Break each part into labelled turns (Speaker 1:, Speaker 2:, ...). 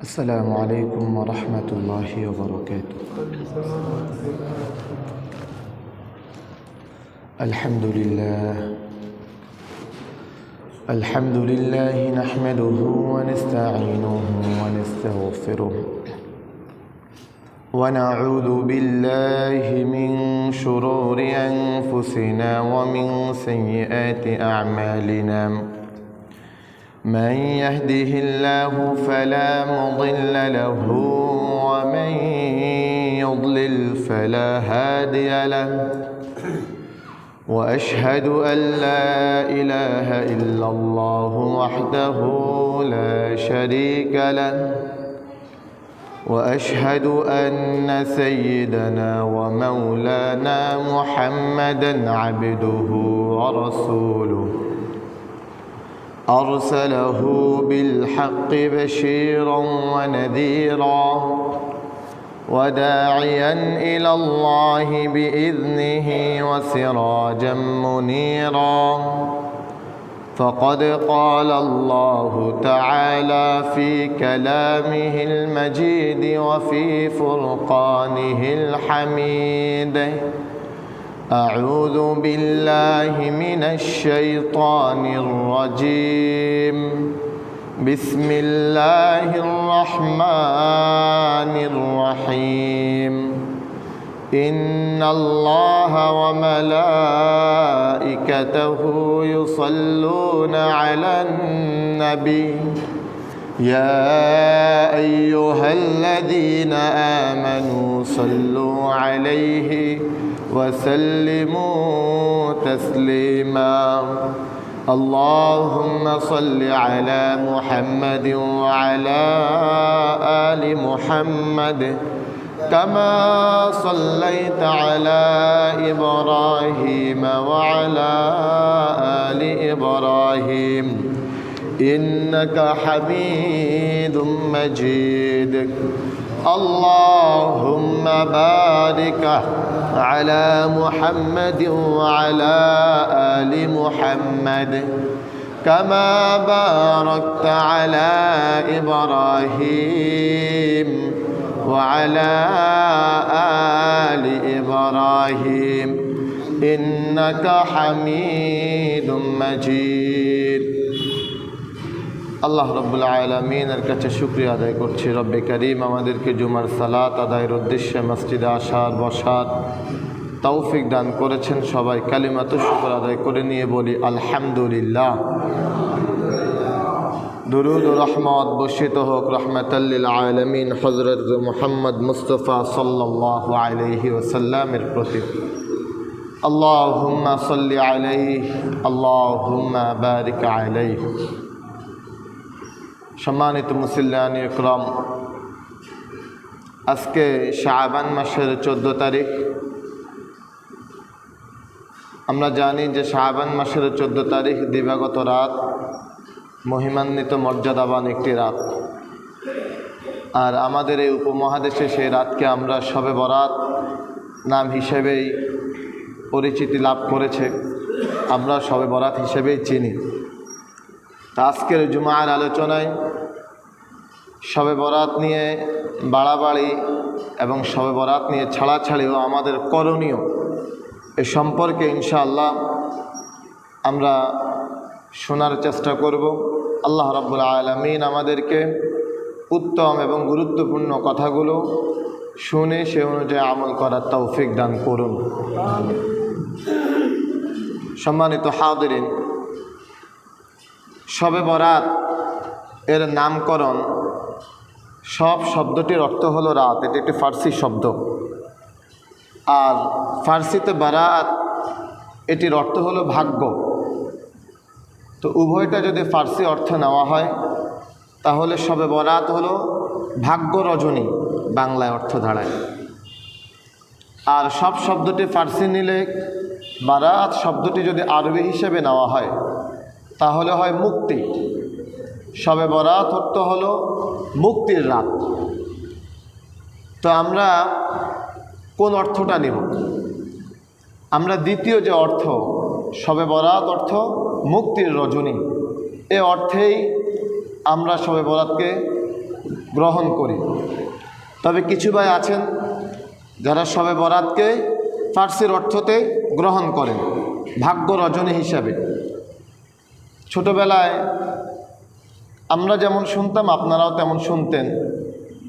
Speaker 1: السلام عليكم ورحمة الله وبركاته. الحمد لله نحمده ونستعينه ونستغفره ونعوذ بالله من شرور أنفسنا ومن سيئات أعمالنا. من يهده الله فلا مضل له ومن يضلل فلا هادي له، وأشهد أن لا إله إلا الله وحده لا شريك له، وأشهد أن سيدنا ومولانا محمدا عبده ورسوله، أرسله بالحق بشيرا ونذيرا وداعيا إلى الله بإذنه وسراجا منيرا. فقد قال الله تعالى في كلامه المجيد وفي فرقانه الحميد: أعوذ بالله من الشيطان الرجيم. بسم الله الرحمن الرحيم. إن الله وملائكته يصلون على النبي يا أيها الذين آمنوا صلوا عليه وسلموا تسليما. اللهم صل على محمد وعلى آل محمد كما صليت على إبراهيم وعلى آل إبراهيم إنك حميد مجيد. اللهم بارك على محمد وعلى آل محمد كما باركت على إبراهيم وعلى آل إبراهيم إنك حميد مجيد. আল্লাহ রাব্বুল আলামিনের কাছে শুকরিয়া আদায় করছি। রব্বে কারীম আমাদেরকে জুমার সালাত আদায়ের উদ্দেশ্যে মসজিদে আসার বসার তৌফিক দান করেছেন। সবাই কালিমাতুশ শুকর আদায় করে নিয়ে বলি আলহামদুলিল্লাহ। দুরুদ ও রহমত বর্ষিত হোক রহমাতাল লিল আলামিন হযরত মুহাম্মদ মুস্তাফা সাল্লাল্লাহু আলাইহি ওয়াসাল্লামের প্রতি। আল্লাহুম্মা সাল্লি আলাইহি আল্লাহুম্মা বারিক আলাইহি। সম্মানিত মুসল্লিয়ান ইকরাম, আজকে শাবান মাসের 14 তারিখ। আমরা জানি যে শাবান মাসের 14 তারিখ দিবাগত রাত, মহিমান্বিত মর্যাদাবান একটি রাত। আর আমাদের এই উপমহাদেশে সেই রাতকে আমরা শবে বরাত নাম হিসেবেই পরিচিতি লাভ করেছে, আমরা শবে বরাত হিসেবেই চিনি। আজকের জুমার আলোচনায় শবে বরাত নিয়ে বাড়াবাড়ি এবং শবে বরাত নিয়ে ছাড়াছাড়িও আমাদের করণীয় এ সম্পর্কে ইনশাআল্লাহ আমরা শোনার চেষ্টা করব। আল্লাহ রাব্বুল আলামিন আমাদেরকে উত্তম এবং গুরুত্বপূর্ণ কথাগুলো শুনে সে অনুযায়ী আমল করার তৌফিক দান করুন। সম্মানিত হাজিরিন, শবে বরাত এর নামকরণ, সব শব্দটির অর্থ হলো রাত। এটি একটি ফার্সি শব্দ। আর ফার্সিতে বারাত এটির অর্থ হলো ভাগ্য। তো উভয়টা যদি ফার্সি অর্থ নেওয়া হয় তাহলে শবে বরাত হলো ভাগ্য রজনী, বাংলায় অর্থ দাঁড়ায়। আর সব শব্দটি ফার্সি নিলে বারাত শব্দটি যদি আরবি হিসেবে নেওয়া হয় তাহলে হয় মুক্তি। শবে বরাত অর্থ হলো মুক্তির রাত। তো আমরা কোন অর্থটা নেব? আমরা দ্বিতীয় যে অর্থ, শবে বরাত অর্থ মুক্তির রজনী, এ অর্থেই আমরা শবে বরাতকে গ্রহণ করি। তবে কিছু ভাই আছেন যারা শবে বরাতকে ফার্সির অর্থতে গ্রহণ করেন ভাগ্য রজনী হিসাবে। ছোটবেলায় আমরা যেমন শুনতাম আপনারাও তেমন শুনতেন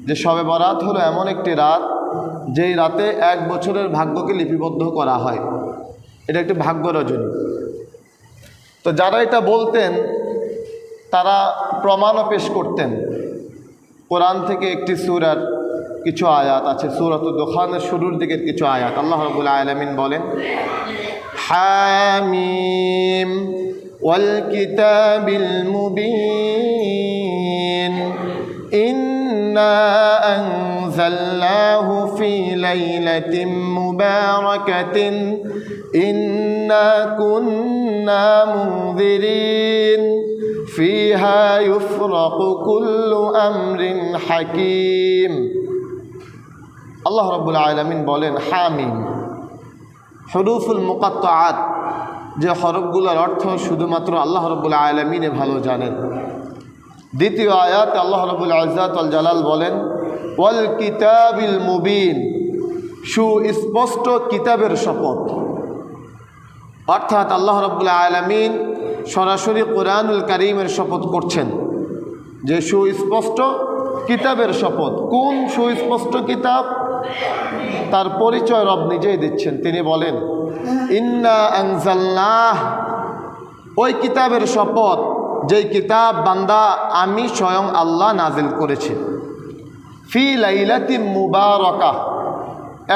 Speaker 1: যে শবে বরাত হলো এমন একটি রাত যেই রাতে 1 বছরের ভাগ্যকে লিপিবদ্ধ করা হয়, এটা একটি ভাগ্য রজনী। তো যারা এটা বলতেন তারা প্রমাণও পেশ করতেন। কোরআন থেকে একটি সূরার কিছু আয়াত আছে, সূরাতুদ দুখানের শুরুর দিকের কিছু আয়াত। আল্লাহ রাব্বুল আলামিন বলেন, হামিম ওয়াল কিতাবিল মুবিন ইন্না আনজালনাহু ফি লাইলাতিন মুবারাকাতিন ইন্না কুন্না মুনজিরিন ফিহা ইউফরাকু কুল্লু আমরিন হাকিম। আল্লাহ রাব্বুল আলামিন বলেন হামিম, হুরুফুল মুকাত্তাআত, যে হরফগুলোর অর্থ শুধুমাত্র আল্লাহ রাব্বুল আলামিনই ভালো জানেন। দ্বিতীয় আয়াত আল্লাহ রাব্বুল ইজ্জাত ওয়াল জালাল বলেন ওয়াল কিতাবিল মুবিন, সুস্পষ্ট কিতাবের শপথ। অর্থাৎ আল্লাহ রাব্বুল আলামিন সরাসরি কোরআনুল কারীমের শপথ করছেন যে সুস্পষ্ট কিতাবের শপথ। কোন সুস্পষ্ট কিতাব? তার পরিচয় রব নিজেই দিচ্ছেন। তিনি বলেন ইন্না আনজালনাহ, ওই কিতাবের শপথ যেই কিতাব বান্দা আমি স্বয়ং আল্লাহ নাজিল করেছি। ফি লাইলাতিন মুবারাকাহ,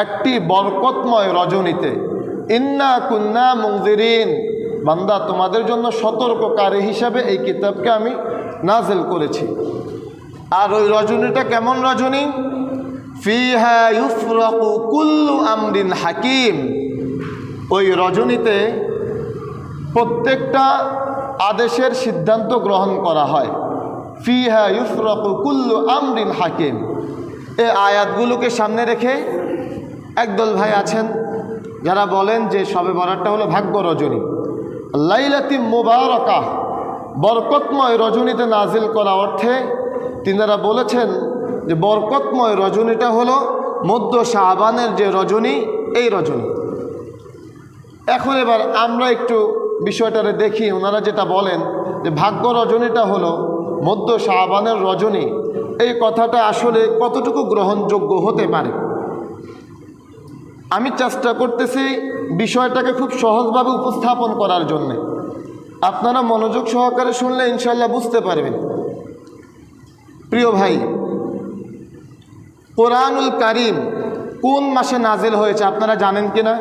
Speaker 1: একটি বরকতময় রজনীতে। ইন্না কুন্না মুনজিরিন, বান্দা তোমাদের জন্য সতর্ককারী হিসাবে এই কিতাবকে আমি নাজিল করেছি। আর ওই রজনীটা কেমন রজনী? ফিহা ইউফরাকু কুল্লু আমরিন হাকিম, ওই রজনীতে প্রত্যেকটা আদেশের সিদ্ধান্ত গ্রহণ করা হয়। ফিহা ইউফরাকু কুল্লু আমরিন হাকিম। এই আয়াতগুলোকে সামনে রেখে একদল ভাই আছেন যারা বলেন যে শবে বরাতটা হলো ভাগ্য রজনী। লাইলাতিন মুবারাকাহ, বরকতময় রজনীতে নাজিল করা অর্থে তিনারা বলেছেন যে বরকতময় রজনীটা হলো মধ্য শাবানের যে রজনী, এই রজনী। এখন এবার আমরা একটু বিষয়টারে দেখি। ওনারা যেটা বলেন যে ভাগ্য রজনীটা হলো মধ্য শাবানের রজনী, এই কথাটা আসলে কতটুকু গ্রহণযোগ্য হতে পারে? আমি চেষ্টা করতেছি বিষয়টাকে খুব সহজভাবে উপস্থাপন করার জন্যে। আপনারা মনোযোগ সহকারে শুনলে ইনশাল্লাহ বুঝতে পারবেন। প্রিয় ভাই, কোরআনুল কারীম কোন মাসে নাজিল হয়েছে আপনারা জানেন কিনা?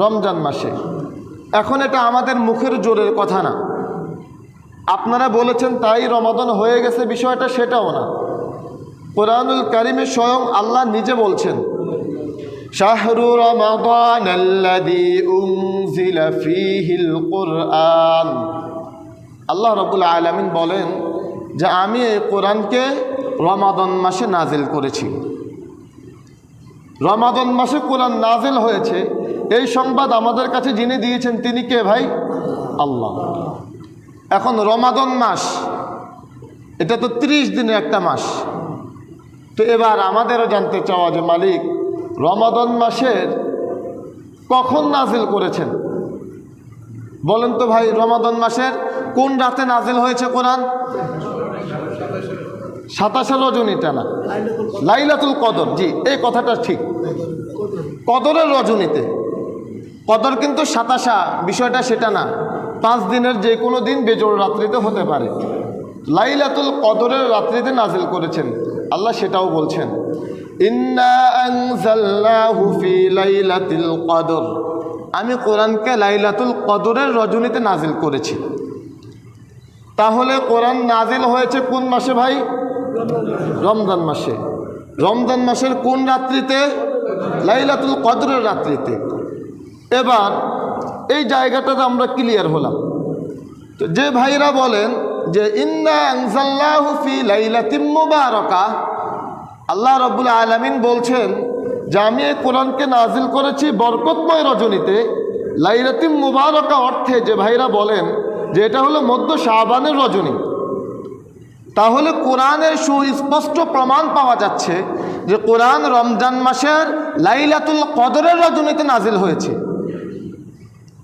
Speaker 1: রমজান মাসে। এখন এটা আমাদের মুখের জোরের কথা না। আপনারা বলেছেন তাই রমাদান হয়ে গেছে, বিষয়টা সেটাও না। কোরআনুল কারীমে স্বয়ং আল্লাহ নিজে বলছেন শাহরু রমাদানাল্লাযী উনজিলা ফীহিল কুরআন। আল্লাহ রাব্বুল আলামিন বলেন যে আমি এই কোরআনকে রমাদান মাসে নাজিল করেছি। রমাদান মাসে কোরআন নাজিল হয়েছে, এই সংবাদ আমাদের কাছে যিনি দিয়েছেন তিনি কে ভাই? আল্লাহ। এখন রমাদান মাস, এটা তো 30 দিনের একটা মাস। তো এবার আমাদেরও জানতে চাওয়া যে মালিক রমাদান মাসের কখন নাজিল করেছেন বলেন তো ভাই? রমাদান মাসের কোন রাতে নাজিল হয়েছে কোরআন? 27 রজনীটা না, লাইলাতুল কদর। জি, এই কথাটা ঠিক, কদরের রজনীতে। কদর কিন্তু 27, বিষয়টা সেটা না। 5 দিনের যে কোনো দিন বেজোড় রাত্রিতে হতে পারে। লাইলাতুল কদরের রাত্রিতে নাজিল করেছেন আল্লাহ, সেটাও বলছেন ইন্না আনজালনাহু ফি লাইলাতিল কদর, আমি কোরআনকে লাইলাতুল কদরের রজনীতে নাজিল করেছি। তাহলে কোরআন নাজিল হয়েছে কোন মাসে ভাই? রমজান মাসে। রমজান মাসের কোন রাত্রিতে? লাইলাতুল কদরের রাত্রিতে। এবার এই জায়গাটাতে আমরা ক্লিয়ার হলাম। তো যে ভাইরা বলেন যে ইন্না আনজালনাহু ফি লাইলাতিন মুবারাকাহ, আল্লাহ রাব্বুল আলামিন বলছেন যে আমি এই কোরআনকে নাজিল করেছি বরকতময় রজনীতে, লাইলাতিন মুবারাকা অর্থে যে ভাইরা বলেন যে এটা হলো মধ্য শাবানের রজনী, তাহলে কোরআনের সুস্পষ্ট প্রমাণ পাওয়া যাচ্ছে যে কোরআন রমজান মাসের লাইলাতুল কদরের রজনীতে নাজিল হয়েছে।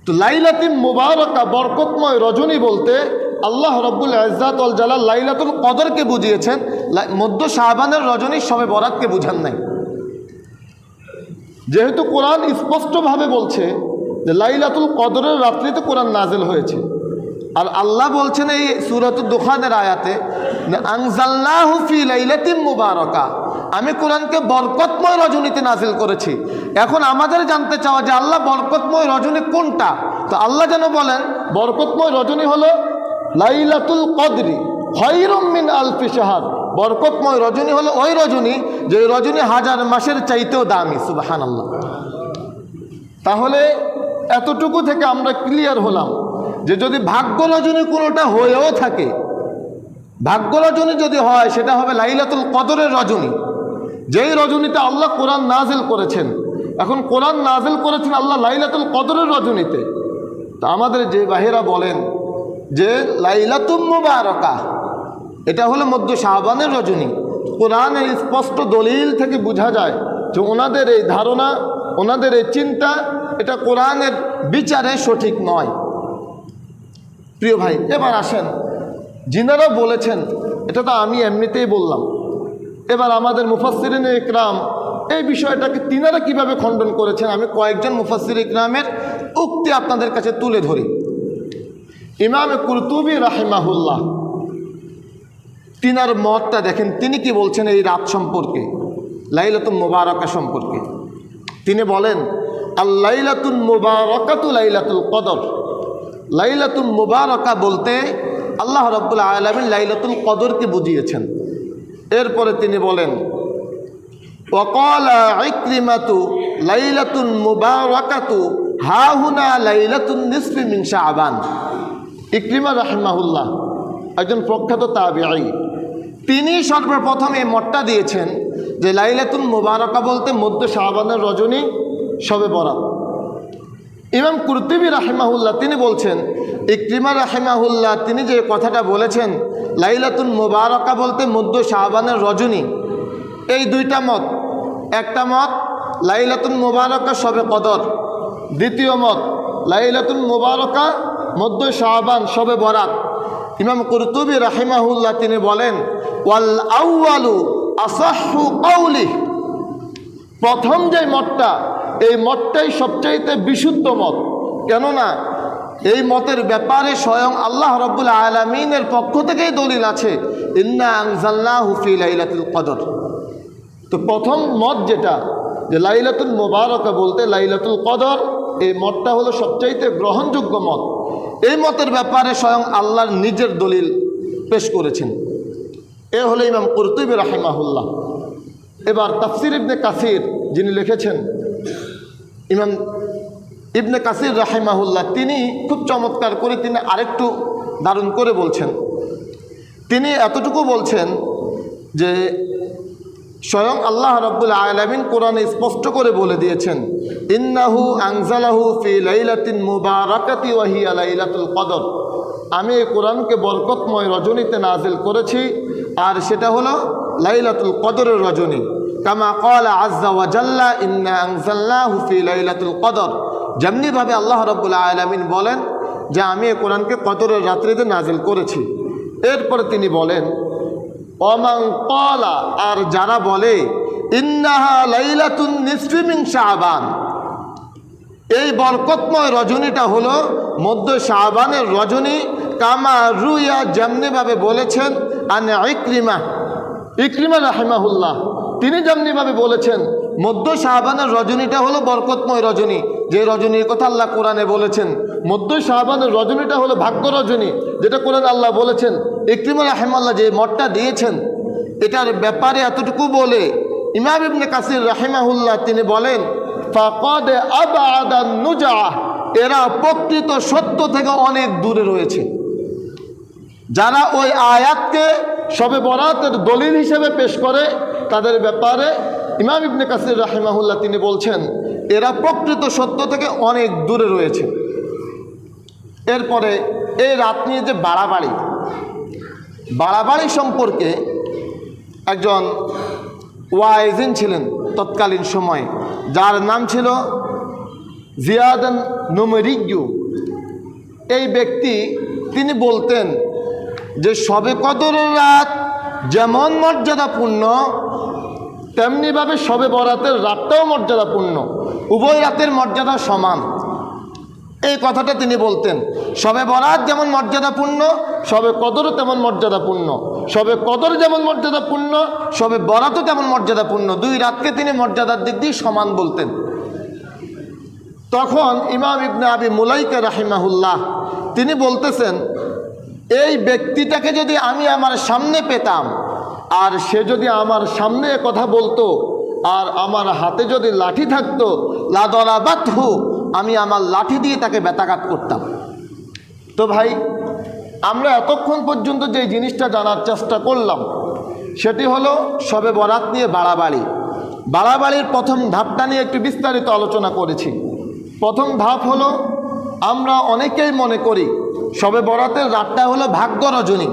Speaker 1: তো লাইলাতুল মুবারাকা বরকতময় রজনী বলতে আল্লাহ রব্বুল ইজ্জাত ওয়াল জালাল লাইলাতুল কদরকে বুঝিয়েছেন, মধ্য শাবানের রজনী শবে বরাতকে বুঝান নাই। যেহেতু কোরআন স্পষ্টভাবে বলছে যে লাইলাতুল কদরের রাত্রিতে কোরআন নাজিল হয়েছে, আর আল্লাহ বলছেন এই সূরাতুদ দুখানের আয়াতে আনজালনাহু ফি লাইলাতিন মুবারাকা, আমি কোরআনকে বরকতময় রজনীতে নাজিল করেছি। এখন আমাদের জানতে চাওয়া যে আল্লাহ বরকতময় রজনী কোনটা? তো আল্লাহ যেন বলেন বরকতময় রজনী হলো লাইলাতুল কদরি খায়রুম মিন আলফি শাহর, বরকতময় রজনী হলো ওই রজনী যে রজনী হাজার মাসের চাইতেও দামি। সুবহানাল্লাহ। তাহলে এতটুকু থেকে আমরা ক্লিয়ার হলাম যে যদি ভাগ্য রজনী কোনোটা হয়েও থাকে, ভাগ্য রজনী যদি হয় সেটা হবে লাইলাতুল কদরের রজনী, যেই রজনীতে আল্লাহ কোরআন নাজিল করেছেন। এখন কোরআন নাজিল করেছেন আল্লাহ লাইলাতুল কদরের রজনীতে। তো আমাদের যে ভাইয়েরা বলেন যে লাইলাতুল মুবারাকা এটা হলো মধ্য শাবানের রজনী, কোরআনের স্পষ্ট দলিল থেকে বোঝা যায় যে ওনাদের এই ধারণা, ওনাদের এই চিন্তা এটা কোরআনের বিচারে সঠিক নয়। প্রিয় ভাই, এবার আসেন যিনারা বলেছেন, এটা তো আমি এমনিতেই বললাম, এবার আমাদের মুফাসসিরিন ইকরাম এই বিষয়টাকে তিনারা কিভাবে খণ্ডন করেছেন আমি কয়েকজন মুফাসসির ইকরামের উক্তি আপনাদের কাছে তুলে ধরি। ইমাম কুরতুবী রাহিমাহুল্লাহ তিনার মতটা দেখেন, তিনি কি বলছেন এই রাত সম্পর্কে, লাইলাতুল মুবারাকা সম্পর্কে। তিনি বলেন আল লাইলাতুল মুবারাকাতু লাইলাতুল কদর, লাইলাতুল মুবারাকা বলতে আল্লাহ রাব্বুল আলামিন লাইলাতুল কদরকে বুঝিয়েছেন। এরপরে তিনি বলেন ওয়াকালা ইকরিমাতু লাইলাতুল মুবারাকাতু হাহুনা লাইলাতুন নিসফি মিন শাবান। ইকরিমা রাহিমাহুল্লাহ একজন প্রখ্যাত তাবিঈ, তিনি সর্বপ্রথম এই মতটা দিয়েছেন যে লাইলাতুল মুবারাকা বলতে মধ্য শাবানের রজনী শবে বরাত। ইমাম কুরতুবী রাহিমাহুল্লাহ তিনি বলছেন, ইকরিমা রাহিমাহুল্লাহ তিনি যে কথাটা বলেছেন লাইলাতুল মুবারাকা বলতে মধ্য শাবানের রজনী, এই দুইটা মত, একটা মত লাইলাতুল মুবারাকা শবে কদর, দ্বিতীয় মত লাইলাতুল মুবারাকা মধ্য শাবান শবে বরাত। ইমাম কুরতুবী রাহিমাহুল্লাহ তিনি বলেন ওয়াল আউয়ালু আসাহহু কাউলি, প্রথম যে মতটা এই মতটাই সবচাইতে বিশুদ্ধ মত, কেননা এই মতের ব্যাপারে স্বয়ং আল্লাহ রাব্বুল আলামিনের পক্ষ থেকেই দলিল আছে ইন্না আনজালনাহু ফি লাইলাতুল কদর। তো প্রথম মত যেটা যে লাইলাতুল মুবারাকা বলতে লাইলাতুল কদর, এই মতটা হলো সবচাইতে গ্রহণযোগ্য মত। এই মতের ব্যাপারে স্বয়ং আল্লাহর নিজের দলিল পেশ করেছেন। এ হলো ইমাম কুরতুবী রাহিমাহুল্লাহ। এবার তাফসির ইবনে কাসির যিনি লিখেছেন, ইমাম ইবনে কাসির রাহিমাহুল্লাহ তিনি খুব চমৎকার করে তিনি আরেকটু দারুণ করে বলছেন। তিনি এতটুকু বলছেন যে স্বয়ং আল্লাহ রাব্বুল আলামিন কোরআনে স্পষ্ট করে বলে দিয়েছেন ইন্নাহু আনজালাহু ফি লাইলাতিন মুবারাকাতি ওয়া হিয়া লাইলাতুল কদর, আমি এই কোরআনকে বরকতময় রজনীতে নাজিল করেছি আর সেটা হলো লাইলাতুল কদরের রজনী। কামা ক্বালা আযজা ওয়া জাল্লা ইন্না আনজালনাহু ফি লাইলাতুল কদর, যেমনিভাবে আল্লাহ রাব্বুল আলামিন বলেন যে আমি এই কোরআনকে কদরের রাত্রিতে নাজিল করেছি। এরপরে তিনি বলেন ওমান ক্বালা, আর যারা বলে ইন্নাহা লাইলাতুন নিসফি মিন শাবান, এই বরকতময় রজনীটা হলো মধ্য শাবানের রজনী, কামা রুয়া, যেমনিভাবে বলেছেন আন ইকরিমা, ইকরিমা রাহিমাহুল্লাহ তিনি যেমনিভাবে বলেছেন মধ্য শাবানের রজনীটা হলো বরকতময় রজনী, যে রজনীর কথা আল্লাহ কোরআনে বলেছেন। মধ্য শাবানের রজনীটা হলো ভাগ্য রজনী, যেটা কোরআন আল্লাহ বলেছেন। ইকরিমা রাহিমাহুল্লাহ যে মতটা দিয়েছেন এটার ব্যাপারে এতটুকু বলে ইমাম ইবনে কাসির রাহিমাহুল্লাহ তিনি বলেন ফাকাদ আবাদান নুজা, এরা প্রকৃত সত্য থেকে অনেক দূরে রয়েছে। যারা ওই আয়াতকে শবে বরাতের দলিল হিসেবে পেশ করে তাদের ব্যাপারে ইমাম ইবনে কাসির রাহিমাহুল্লাহ তিনি বলছেন এরা প্রকৃত সত্য থেকে অনেক দূরে রয়েছে। এরপরে এই রাত নিয়ে যে বাড়াবাড়ি, বাড়াবাড়ি সম্পর্কে একজন ওয়াইজিন ছিলেন তৎকালীন সময়ে, যার নাম ছিল জিয়াদান নুমরিয়্যু। এই ব্যক্তি তিনি বলতেন যে শবে কদরের রাত যেমন মর্যাদাপূর্ণ, তেমনিভাবে শবে বরাতের রাতটাও মর্যাদাপূর্ণ, উভয় রাতের মর্যাদা সমান। এই কথাটা তিনি বলতেন। শবে বরাত যেমন মর্যাদাপূর্ণ, শবে কদরও তেমন মর্যাদাপূর্ণ। শবে কদর যেমন মর্যাদাপূর্ণ, শবে বরাতও তেমন মর্যাদাপূর্ণ। দুই রাতকে তিনি মর্যাদার দিক দিয়ে সমান বলতেন। তখন ইমাম ইবনে আবি মুলাইকা রাহিমাহুল্লাহ তিনি বলতেছেন, এই ব্যক্তিটাকে যদি আমি আমার সামনে পেতাম আর সে যদি আমার সামনে কথা বলতো আর আমার হাতে যদি লাঠি থাকতো, লাদরাবাতহু, আমি আমার লাঠি দিয়ে তাকে ব্যথাঘাত করতাম। তো ভাই, আমরা এতক্ষণ পর্যন্ত যে জিনিসটা জানার চেষ্টা করলাম সেটি হলো শবে বরাত নিয়ে বাড়াবাড়ি। বাড়াবাড়ির প্রথম ধাপটা নিয়ে একটু বিস্তারিত আলোচনা করেছি। প্রথম ধাপ হলো, আমরা অনেকেই মনে করি শবে বরাতের রাতটা হলো ভাগ্য রজনী।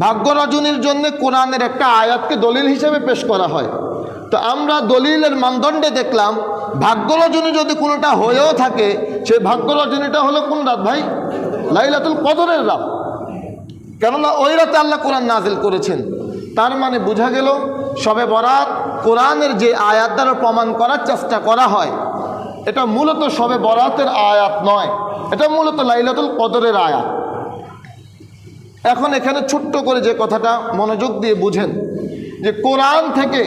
Speaker 1: ভাগ্য রজনীর জন্য কোরআনের একটা আয়াতকে দলিল হিসেবে পেশ করা হয়। তো আমরা দলিলের মানদণ্ডে দেখলাম ভাগ্য রজনী যদি কোনোটা হয়েও থাকে, সেই ভাগ্য রজনীটা হলো কোন রাত ভাই? লাইলাতুল কদরের রাত। কেননা ওই রাতে আল্লাহ কোরআন নাজিল করেছেন। তার মানে বোঝা গেল শবে বরাত কোরআনের যে আয়াত দ্বারা প্রমাণ করার চেষ্টা করা হয়, এটা মূলত শবে বরাতের আয়াত নয়, এটা মূলত লাইলাতুল কদরের আয়াত। এখন এখানে ছোট্ট করে যে কথাটা মনোযোগ দিয়ে বুঝেন, যে কোরআন থেকে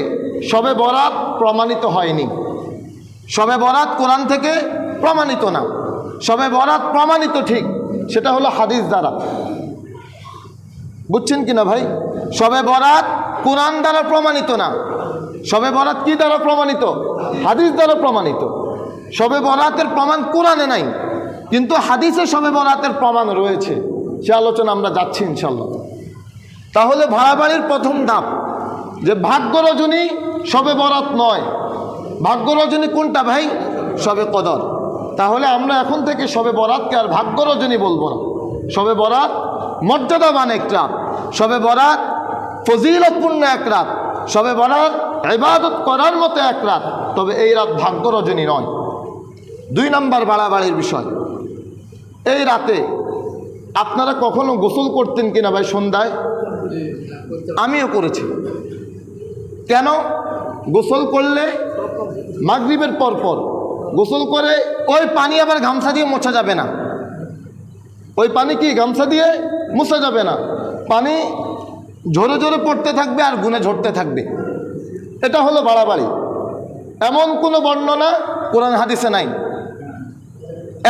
Speaker 1: শবে বরাত প্রমাণিত হয়নি। শবে বরাত কোরআন থেকে প্রমাণিত না। শবে বরাত প্রমাণিত ঠিক, সেটা হলো হাদিস দ্বারা। বুঝছেন কিনা ভাই? শবে বরাত কোরআন দ্বারা প্রমাণিত না। শবে বরাত কি দ্বারা প্রমাণিত? হাদিস দ্বারা প্রমাণিত। শবে বরাতের প্রমাণ কোরআনে নাই, কিন্তু হাদিসে শবে বরাতের প্রমাণ রয়েছে। সে আলোচনা আমরা যাচ্ছি ইনশাল্লাহ। তাহলে বাড়াবাড়ির প্রথম ধাপ, যে ভাগ্য রজনী শবে বরাত নয়। ভাগ্য রজনী কোনটা ভাই? শবে কদর। তাহলে আমরা এখন থেকে শবে বরাতকে আর ভাগ্য রজনী বলবো না। শবে বরাত মর্যাদাবান এক রাত, শবে বরাত ফজিলতপূর্ণ এক রাত, শবে বরাত ইবাদত করার মতো এক রাত। তবে এই রাত ভাগ্য রজনী নয়। 2 নম্বর বাড়াবাড়ির বিষয়, এই রাতে আপনারা কখনো গোসল করতেন কিনা ভাই? সন্ধ্যায় আমিও করেছি। কেন? গোসল করলে মাগরিবের পর গোসল করে ওই পানি আবার গামছা দিয়ে মোছা যাবে না। ওই পানি কি গামছা দিয়ে মোছা যাবে না। পানি ঝরে ঝরে পড়তে থাকবে আর গুনে ঝরতে থাকবে। এটা হলো বাড়াবাড়ি। এমন কোনো বর্ণনা কোরআন হাদিসে নাই।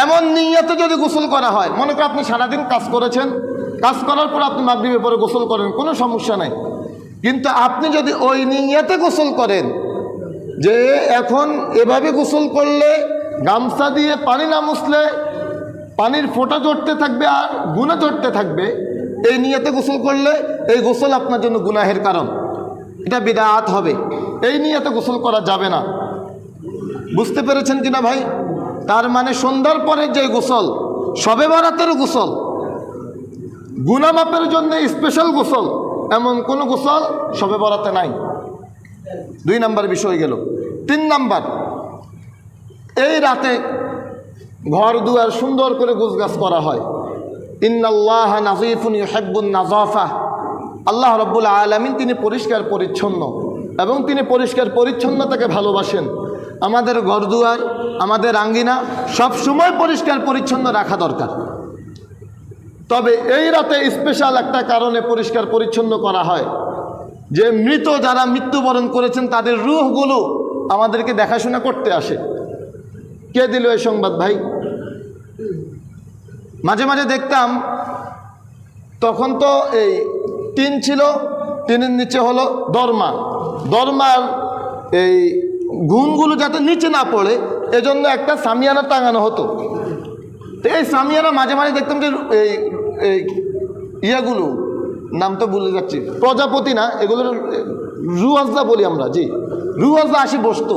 Speaker 1: এমন নিয়তে যদি গোসল করা হয়, মনে করেন আপনি সারাদিন কাজ করেছেন, কাজ করার পর আপনি মাগরিবের পরে গোসল করেন, কোনো সমস্যা নাই। কিন্তু আপনি যদি ওই নিয়তে গোসল করেন যে এখন এভাবে গোসল করলে গামছা দিয়ে পানি না মুছলে পানির ফোঁটা ঝরতে থাকবে আর গুনাহ ঝরতে থাকবে, এই নিয়তে গোসল করলে এই গোসল আপনার জন্য গুনাহের কারণ, এটা বিদআত হবে। এই নিয়তে গোসল করা যাবে না। বুঝতে পেরেছেন কিনা ভাই? তার মানে সন্ধ্যার পরে যে গোসল, শবে বরাতের গোসল, গুনাহ মাপের জন্য স্পেশাল গোসল, এমন কোনো গোসল শবে বরাতে নাই। 2 নম্বর বিষয় গেল। 3 নম্বর, এই রাতে ঘর দুয়ার সুন্দর করে গুছগাছ করা হয়। ইন্নাল্লাহা নাযীফুন ইউহিব্বুন নাযাফা। আল্লাহ রাব্বুল আলামিন তিনি পরিষ্কার পরিচ্ছন্ন এবং তিনি পরিষ্কার পরিচ্ছন্নতাকে ভালোবাসেন। আমাদের ঘর দুয়ার, আমাদের আঙ্গিনা সব সময় পরিষ্কার পরিচ্ছন্ন রাখা দরকার। তবে এই রাতে স্পেশাল একটা কারণে পরিষ্কার পরিচ্ছন্ন করা হয়, যে মৃত যারা মৃত্যুবরণ করেছেন তাদের রূহগুলো আমাদেরকে দেখাশোনা করতে আসে। কে দিল এই সংবাদ ভাই? মাঝে মাঝে দেখতাম, তখন তো এই টিন ছিল, টিনের নিচে হলো দরমা, দরমার এই গুণগুলো যাতে নিচে না পড়ে এজন্য একটা সামিয়ানা টাঙানো হতো। তো এই সামিয়ানা মাঝে মাঝে দেখতাম যে এই ইয়েগুলো, নাম তো ভুলে যাচ্ছি, প্রজাপতি না, এগুলোর রুয়াজদা বলি আমরা, জি রুয়াজদা আসি বসতো।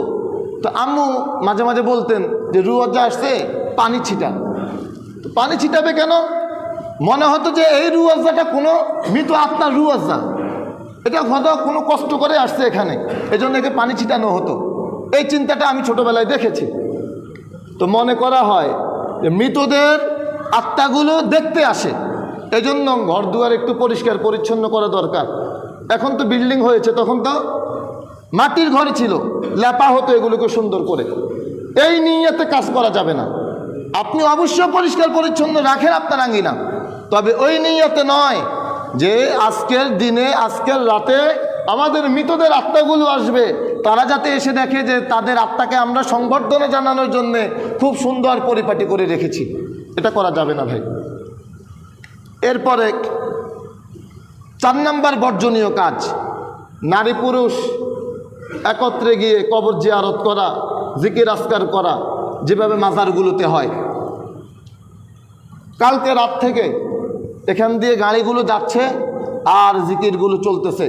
Speaker 1: তো আম্মু মাঝে মাঝে বলতেন যে রুয়াজদা আসছে, পানি ছিটা। তো পানি ছিটাবে কেন? মনে হতো যে এই রুয়াজাটা কোনো মৃত আত্মার রুয়াজা, এটা হয়তো কোনো কষ্ট করে আসছে এখানে, এজন্য একে পানি ছিটানো হতো। এই চিন্তাটা আমি ছোটোবেলায় দেখেছি। তো মনে করা হয় যে মৃতদের আত্মাগুলো দেখতে আসে, এজন্য ঘর দুয়ার একটু পরিষ্কার পরিচ্ছন্ন করা দরকার। এখন তো বিল্ডিং হয়েছে, তখন তো মাটির ঘরে ছিল, লেপা হতো এগুলোকে সুন্দর করে। এই নিয়তে কাজ করা যাবে না। আপনি অবশ্যই পরিষ্কার পরিচ্ছন্ন রাখেন আপনার আঙ্গিনা, তবে ওই নিয়তে নয় যে আজকের দিনে আজকের রাতে আমাদের মৃতদের আত্মাগুলো আসবে, তারা যাতে এসে দেখে যে তাদের আত্মাকে আমরা সংবর্ধনা জানানোর জন্যে খুব সুন্দর পরিপাটি করে রেখেছি। এটা করা যাবে না ভাই। এরপরে 4 নম্বর বর্জনীয় কাজ, নারী পুরুষ একত্রে গিয়ে কবর জিয়ারত করা, জিকির আজকার করা, যেভাবে মাজারগুলোতে হয়। কালকে রাত থেকে এখান দিয়ে গাড়িগুলো যাচ্ছে আর জিকিরগুলো চলতেছে।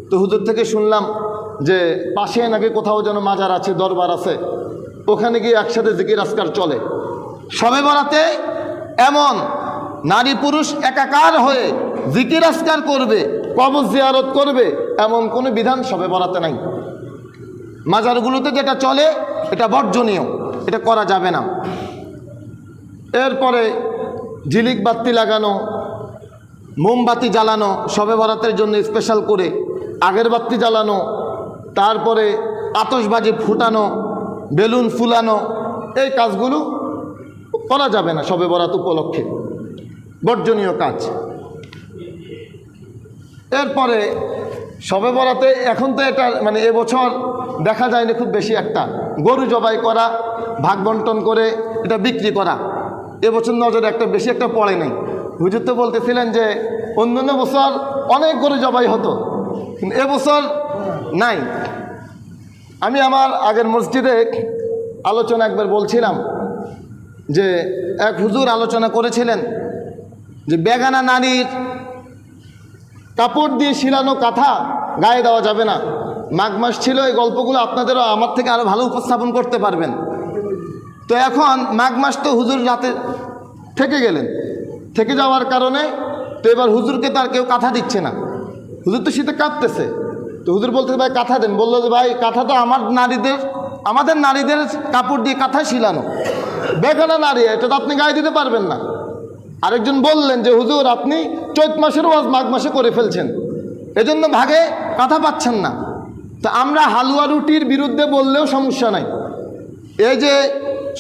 Speaker 1: তো হুজুর থেকে শুনলাম যে পাশে নাকি কোথাও যেন মাজার আছে, দরবার আছে, ওখানে গিয়ে একসাথে জিকির আজকার চলে। শবে বরাতে এমন নারী পুরুষ একাকার হয়ে জিকির আজকার করবে, কবর জিয়ারত করবে, এমন কোনো বিধান শবে বরাতে নাই। মাজারগুলোতে যেটা চলে এটা বর্জনীয়, এটা করা যাবে না। এরপরে ঝিলিক বাতি লাগানো, মোমবাতি জ্বালানো, শবে বরাতের জন্য স্পেশাল করে আগের বাতি জ্বালানো, তারপরে আতশবাজি ফুটানো, বেলুন ফুলানো, এই কাজগুলো করা যাবে না শবে বরাত উপলক্ষে, বর্জনীয় কাজ। এরপরে শবে বরাতে এখন তো এটা মানে এবছর দেখা যায়নি খুব বেশি, একটা গরু জবাই করা, ভাগ বন্টন করে এটা বিক্রি করা এবছর নজরে একটা বেশি একটা পড়ে নাই। হুজুর তো বলতেছিলেন যে অন্যান্য বছর অনেক গরু জবাই হতো, কিন্তু এবছর নাই। আমি আমার আগের মসজিদে আলোচনা একবার বলছিলাম যে এক হুজুর আলোচনা করেছিলেন যে বেগানা নারীর কাপড় দিয়ে শিলানো কাঁথা গায়ে দেওয়া যাবে না। মাঘ মাস ছিল, এই গল্পগুলো আপনাদেরও আমার থেকে আরও ভালো উপস্থাপন করতে পারবেন। তো এখন মাঘ মাস তো হুজুর রাতে থেকে গেলেন, থেকে যাওয়ার কারণে তো এবার হুজুরকে তো আর কেউ কাঁথা দিচ্ছে না। হুজুর তো শীতে কাঁপতেছে, তো হুজুর বলতে ভাই কাঁথা দেন। বললো যে ভাই কাঁথা তো আমাদের নারীদের কাপড় দিয়ে কাঁথা শিলানো, বেগানা নারী, এটা তো আপনি গায়ে দিতে পারবেন না। আরেকজন বললেন যে হুজুর আপনি চৈত মাসের ওয়াজ মাঘ মাসে করে ফেলছেন, এজন্য ভাগে কাঁথা পাচ্ছেন না। তো আমরা হালুয়া রুটির বিরুদ্ধে বললেও সমস্যা নাই, এই যে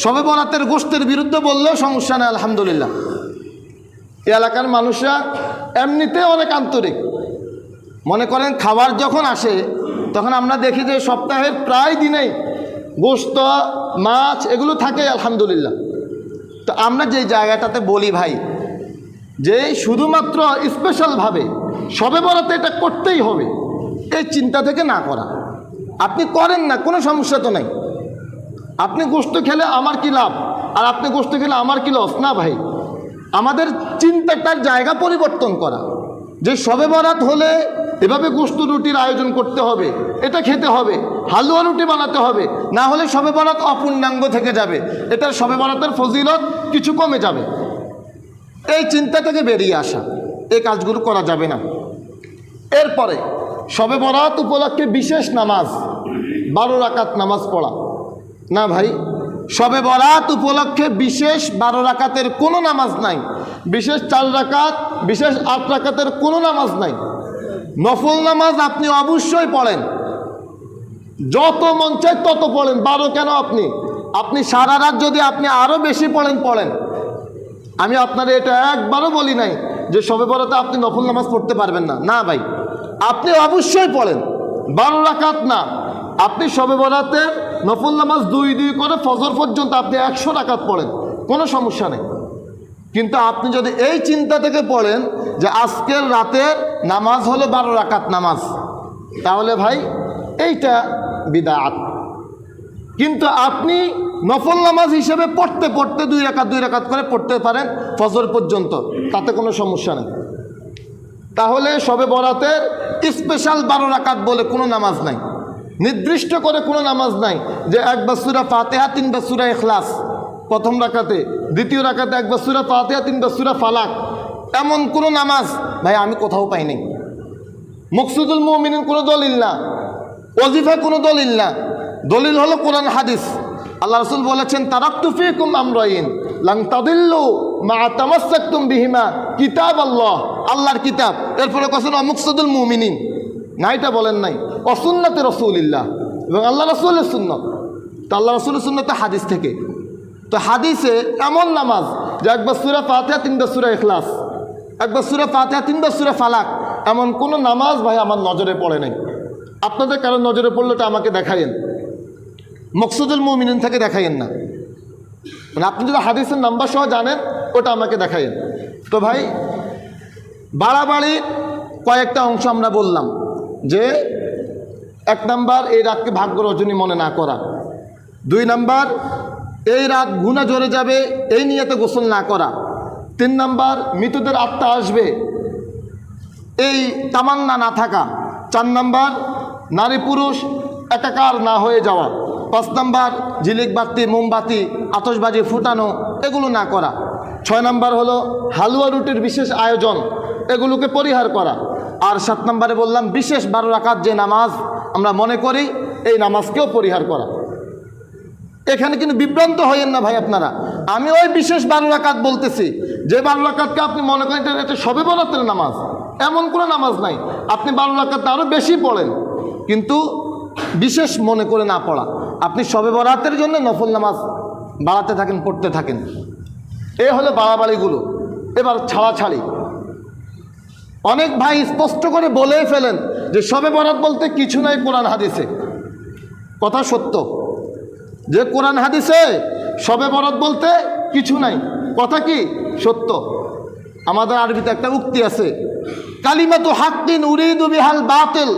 Speaker 1: শবে বরাতের গোশতের বিরুদ্ধে বললেও সমস্যা নেই। আলহামদুলিল্লাহ, এই এলাকার মানুষরা এমনিতে অনেক আন্তরিক। মনে করেন খাবার যখন আসে তখন আমরা দেখি যে সপ্তাহের প্রায় দিনেই গোশত মাছ এগুলো থাকে আলহামদুলিল্লাহ। তো আমরা যে জায়গাটাতে বলি ভাই যে শুধুমাত্র স্পেশালভাবে শবে বরাতে এটা করতেই হবে, এই চিন্তা থেকে না করা। আপনি করেন না, কোনো সমস্যা তো নাই। আপনি গোশত খেলে আমার কি লাভ, আর আপনি গোশত খেলে আমার কি লস না ভাই। আমাদের চিন্তাটার জায়গা পরিবর্তন করা, যে শবে বরাত হলে এভাবে গোশত রুটির আয়োজন করতে হবে, এটা খেতে হবে, হালুয়া রুটি বানাতে হবে, না হলে শবে বরাত অপূর্ণাঙ্গ থেকে যাবে, এটার শবে বরাতের ফজিলত কিছু কমে যাবে। এই চিন্তা থেকে বেরিয়ে আসা, এই কাজগুলো করা যাবে না। এরপরে শবে বরাত উপলক্ষে বিশেষ নামাজ 12 রাকাত নামাজ পড়া না ভাই। শবে বরাত উপলক্ষে বিশেষ 12 রাকাতের কোনো নামাজ নাই, বিশেষ 4 রাকাত, বিশেষ 8 রাকাতের কোনো নামাজ নাই। নফল নামাজ আপনি অবশ্যই পড়েন, যত মন চায় তত পড়েন। 12 কেন, আপনি সারা রাত যদি আপনি আরও বেশি পড়েন। আমি আপনার এটা একবারও বলি নাই যে শবে বরাতে আপনি নফল নামাজ পড়তে পারবেন না, না ভাই, আপনি অবশ্যই পড়েন। 12 রাকাত না, আপনি শবে বরাতে নফল নামাজ 2 করে ফজর পর্যন্ত আপনি 100 রাকাত পড়েন, কোনো সমস্যা নেই। কিন্তু আপনি যদি এই চিন্তা থেকে পড়েন যে আজকের রাতের নামাজ হলো 12 রাকাত নামাজ, তাহলে ভাই এইটা বিদআত। কিন্তু আপনি নফল নামাজ হিসেবে পড়তে 2 রাকাত করে পড়তে পারেন ফজর পর্যন্ত, তাতে কোনো সমস্যা নেই। তাহলে শবে বরাতের স্পেশাল 12 রাকাত বলে কোনো নামাজ নাই, নির্দিষ্ট করে কোনো নামাজ নাই যে একবার সূরা ফাতিহা 3 বার সূরা ইখলাস প্রথম রাকাতে, দ্বিতীয় রাকাতে একবার সূরা ফাতিহা 3 বার সূরা ফালাক, এমন কোনো নামাজ ভাই আমি কোথাও পাই নাই। মকসুদুল মুমিনিন কোনো দলিল না, ওয়াজিফা কোনো দলিল না, দলিল হলো কোরআন হাদিস। আল্লাহ রাসূল বলেছেন তারাকতু ফীকুম আমরাইন লান তাদিল্লু মা তামাসসাকতুম বিহিমা কিতাবাল্লাহ, আল্লাহর কিতাব। এরপরে কথা মকসুদুল মুমিনিন না, এটা বলেন নাই, ও সুন্নতে রাসূলিল্লাহ, এবং আল্লাহ রাসূলের সুন্নত। তো আল্লাহ রাসূলের সুন্নতে হাদিস থেকে। তো হাদিসে এমন নামাজ যে একবার সূরা ফাতিহা, তিনবার সূরা ইখলাস, একবার সূরা ফাতিহা, তিনবার সূরা ফালাক, এমন কোনো নামাজ ভাই আমার নজরে পড়ে নাই। আপনাদের কারো নজরে পড়লে তো আমাকে দেখাইন, মকসুদুল মুমিনিন থেকে দেখাইন না। মানে আপনি যদি হাদিসের নাম্বার সহ জানেন ওটা আমাকে দেখাইন। তো ভাই বাড়াবাড়ি কয়েকটা অংশ আমরা বললাম যে 1 নাম্বার এই রাতকে ভাগ্য রজনী মনে না করা, 2 নাম্বার এই রাত গুনাহ ঝরে যাবে এই নিয়তে গোসল না করা, 3 নাম্বার মৃতদের আত্মা আসবে এই তামান্না না থাকা, 4 নাম্বার নারী পুরুষ একাকার না হয়ে যাওয়া, 5 নাম্বার ঝিলিক বাতি, মোমবাতি, আতশবাজি ফুটানো এগুলো না করা, 6 নাম্বার হলো হালুয়া রুটির বিশেষ আয়োজন, এগুলোকে পরিহার করা, আর 7 নাম্বারে বললাম বিশেষ 12 রাকাত যে নামাজ আমরা মনে করি এই নামাজকেও পরিহার করা। এখানে কিন্তু বিভ্রান্ত হইয়েন না ভাই আপনারা। আমি ওই বিশেষ 12 রাকাত বলতেছি যে 12 রাকাতকে আপনি মনে করেন এটা শবে বরাতের নামাজ, এমন কোনো নামাজ নাই। আপনি 12 রাকাত আরও বেশি পড়েন, কিন্তু বিশেষ মনে করে না পড়া। আপনি শবে বরাতের জন্য নফল নামাজ বাড়াতে থাকেন, পড়তে থাকেন। এ হলো বাড়াবাড়িগুলো। এবার ছাড়াছাড়ি, অনেক ভাই স্পষ্ট করে বলেই ফেলেন যে শবে বরাত বলতে কিছু নাই কোরআন হাদিসে। কথা সত্য যে কোরআন হাদিসে শবে বরাত বলতে কিছু নাই, কথা কি সত্য। আমাদের আরবিতে একটা উক্তি আছে, কালিমাতু হাক্কিন উরিদু বিহাল বাতিল,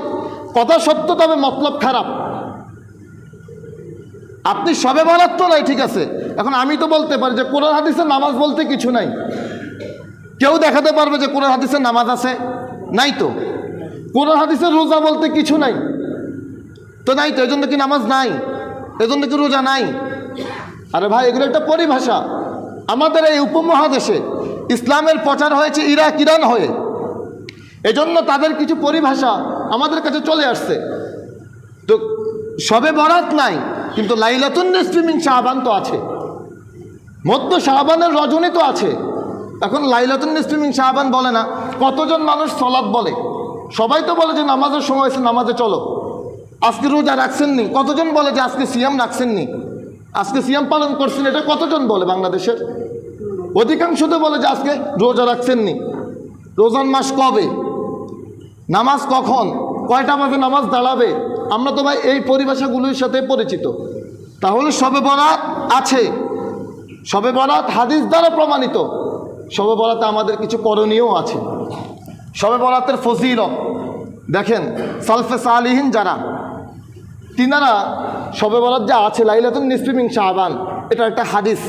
Speaker 1: কথা সত্য তবে মতলব খারাপ। আপনি শবে বরাত তো নাই, ঠিক আছে, এখন আমি তো বলতে পারি যে কোরআন হাদিসে নামাজ বলতে কিছু নাই। কেউ দেখাতে পারবে যে কোরআন হাদিসে নামাজ আছে? নাই তো। কোরআন হাদিসে রোজা বলতে কিছু নাই তো, নাই তো, এজন্য কি নামাজ নাই? এজন্য কি রোজা নাই? আরে ভাই এগুলো একটা পরিভাষা। আমাদের এই উপমহাদেশে ইসলামের প্রচার হয়েছে ইরাক ইরান হয়ে, এজন্য তাদের কিছু পরিভাষা আমাদের কাছে চলে আসছে। তো শবে বরাত নাই, কিন্তু লাইলাতুন নিসফি মিন শাবান তো আছে, মধ্য শাবানের রজনী তো আছে। এখন লাইলাতুন নিসফি মিন শাবান বলে না, কতজন মানুষ সালাত বলে? সবাই তো বলে যে নামাজের সময় হয়েছে, নামাজে চলো। আজকে রোজা রাখছেননি, কতজন বলে যে আজকে সিয়াম রাখছেননি, আজকে সিয়াম পালন করছেন, এটা কতজন বলে? বাংলাদেশের অধিকাংশ তো বলে যে আজকে রোজা রাখছেননি। রোজার মাস কবে, নামাজ কখন, কয়টা বাজে নামাজ দাঁড়াবে, আমরা তো ভাই এই পরিভাষাগুলোর সাথে পরিচিত। তাহলে শবে বরাত আছে, শবে বরাত হাদিস দ্বারা প্রমাণিত। শবে বরাতে আমাদের কিছু করণীয় আছে। শবে বরাতের ফজিলত দেখেন, সালফে সালিহিন যারা, তিনারা শবে বরাত যা আছে লাইলাতুন নিসফি মিন শাবান, এটা একটা হাদিস।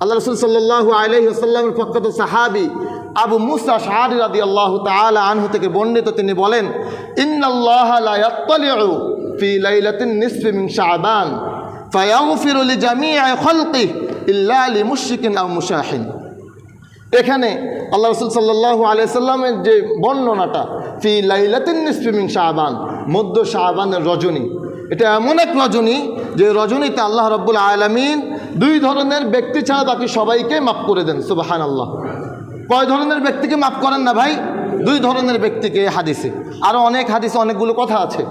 Speaker 1: আল্লাহ রাসূল সাল্লাল্লাহু আলাইহি ওয়াসাল্লামের প্রখ্যাত সাহাবী আবু মুসা আশআরী রাদিয়াল্লাহু তাআলা আনহু থেকে বর্ণিত, তিনি বলেন, ইন্নাল্লাহা লা ইয়াত্তালিউ ফি লাইলাতিন নিসফি মিন শাবান ফায়াগফিরু লিজামিই খালকিহি ইল্লা লিমুশরিকিন আও মুশাহিন। এখানে আল্লাহ রাসূল সাল্লাল্লাহু আলাইহি সাল্লামের যে বর্ণনাটা, ফি লাইলাতিন নিসফি মিন শাবান, মধ্য শাবানের রজনী, এটা এমন এক রজনী যে রজনীতে আল্লাহ রাব্বুল আলামিন 2 ধরনের ব্যক্তি ছাড়া বাকি সবাইকে মাফ করে দেন। সুবহানাল্লাহ। কয় ধরনের ব্যক্তিকে মাফ করেন না ভাই? 2 ধরনের ব্যক্তিকে। হাদিসে আরও অনেক হাদিসে অনেকগুলো কথা আছে।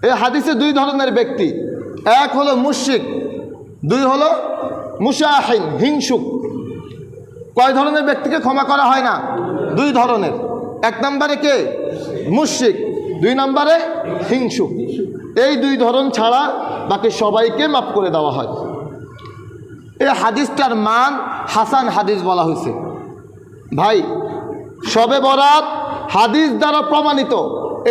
Speaker 1: এই হাদিসে 2 ধরনের ব্যক্তি, এক হলো মুশরিক, 2 হলো মুশাহিন, হিংসুক। কয় ধরনের ব্যক্তিকে ক্ষমা করা হয় না? 2 ধরনের। 1 নম্বরে কে? মুশরিক, 2 নম্বরে হিংসুক। এই 2 ধরন ছাড়া বাকি সবাইকে মাফ করে দেওয়া হয়। এই হাদিসটার মান হাসান হাদিস বলা হয়েছে। ভাই শবে বরাত হাদিস দ্বারা প্রমাণিত,